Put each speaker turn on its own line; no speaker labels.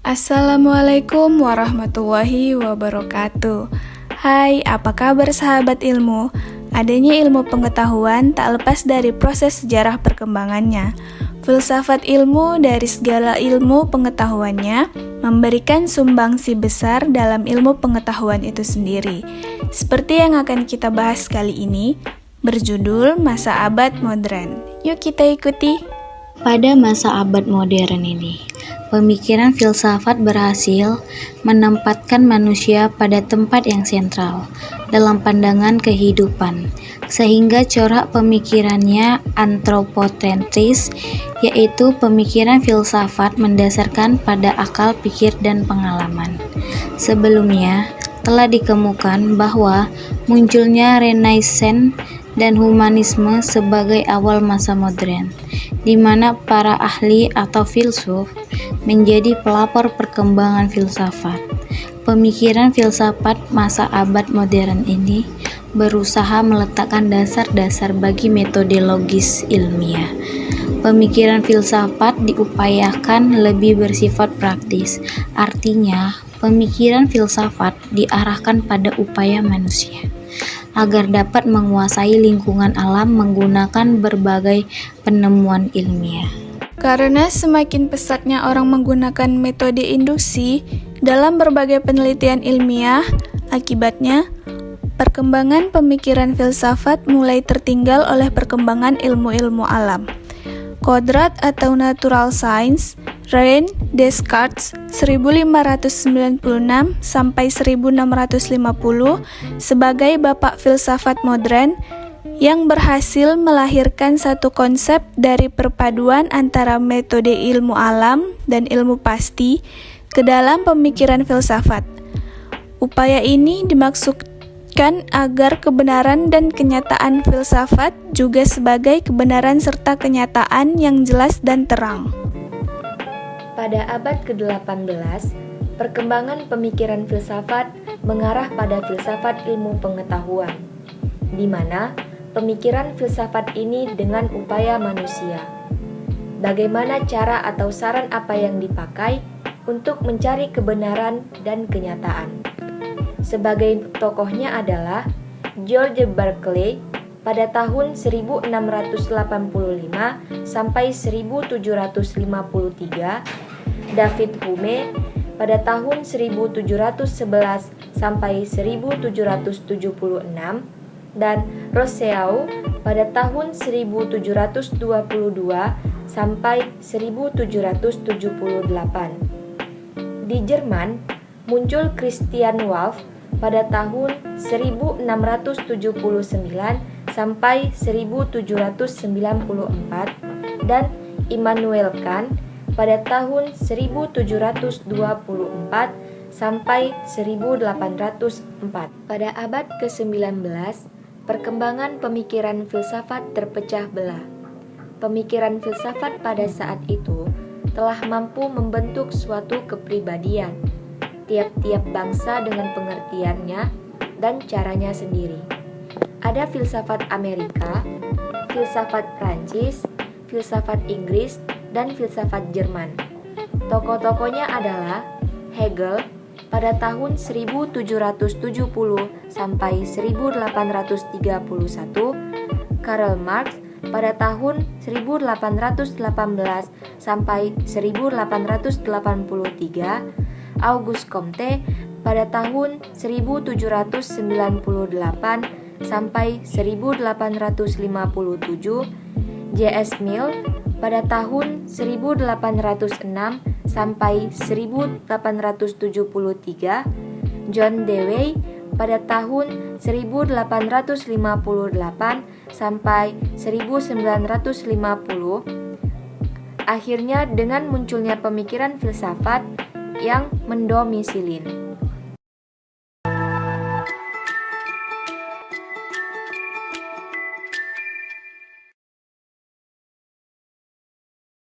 Assalamualaikum warahmatullahi wabarakatuh. Hai, apa kabar sahabat ilmu? Adanya ilmu pengetahuan tak lepas dari proses sejarah perkembangannya. Filsafat ilmu dari segala ilmu pengetahuannya memberikan sumbangsi besar dalam ilmu pengetahuan itu sendiri. Seperti yang akan kita bahas kali ini, berjudul Masa Abad Modern. Yuk kita ikuti.
Pada masa abad modern ini, pemikiran filsafat berhasil menempatkan manusia pada tempat yang sentral dalam pandangan kehidupan, sehingga corak pemikirannya antropocentris, yaitu pemikiran filsafat mendasarkan pada akal pikir dan pengalaman. Sebelumnya, telah dikemukakan bahwa munculnya Renaissance dan humanisme sebagai awal masa modern, di mana para ahli atau filsuf menjadi pelopor perkembangan filsafat. Pemikiran filsafat masa abad modern ini berusaha meletakkan dasar-dasar bagi metodologis ilmiah. Pemikiran filsafat diupayakan lebih bersifat praktis, artinya pemikiran filsafat diarahkan pada upaya manusia agar dapat menguasai lingkungan alam menggunakan berbagai penemuan ilmiah.
Karena semakin pesatnya orang menggunakan metode induksi dalam berbagai penelitian ilmiah, akibatnya perkembangan pemikiran filsafat mulai tertinggal oleh perkembangan ilmu-ilmu alam. Kodrat atau natural science, René Descartes 1596 sampai 1650 sebagai bapak filsafat modern yang berhasil melahirkan satu konsep dari perpaduan antara metode ilmu alam dan ilmu pasti ke dalam pemikiran filsafat. Upaya ini dimaksudkan agar kebenaran dan kenyataan filsafat juga sebagai kebenaran serta kenyataan yang jelas dan terang.
Pada abad ke-18, perkembangan pemikiran filsafat mengarah pada filsafat ilmu pengetahuan, di mana pemikiran filsafat ini dengan upaya manusia. Bagaimana cara atau saran apa yang dipakai untuk mencari kebenaran dan kenyataan. Sebagai tokohnya adalah George Berkeley pada tahun 1685 sampai 1753, David Hume pada tahun 1711 sampai 1776, dan Rousseau pada tahun 1722 sampai 1778. Di Jerman, muncul Christian Wolff pada tahun 1679 sampai 1794 dan Immanuel Kant pada tahun 1724 sampai 1804. Pada abad ke-19, perkembangan pemikiran filsafat terpecah belah. Pemikiran filsafat pada saat itu telah mampu membentuk suatu kepribadian, tiap-tiap bangsa dengan pengertiannya dan caranya sendiri. Ada filsafat Amerika, filsafat Prancis, filsafat Inggris, dan filsafat Jerman. Tokoh-tokohnya adalah Hegel pada tahun 1770 sampai 1831, Karl Marx pada tahun 1818 sampai 1883, Auguste Comte pada tahun 1798 sampai 1857, J.S. Mill pada tahun 1806 sampai 1873, John Dewey pada tahun 1858 sampai 1950. Akhirnya dengan munculnya pemikiran filsafat yang mendomisilin.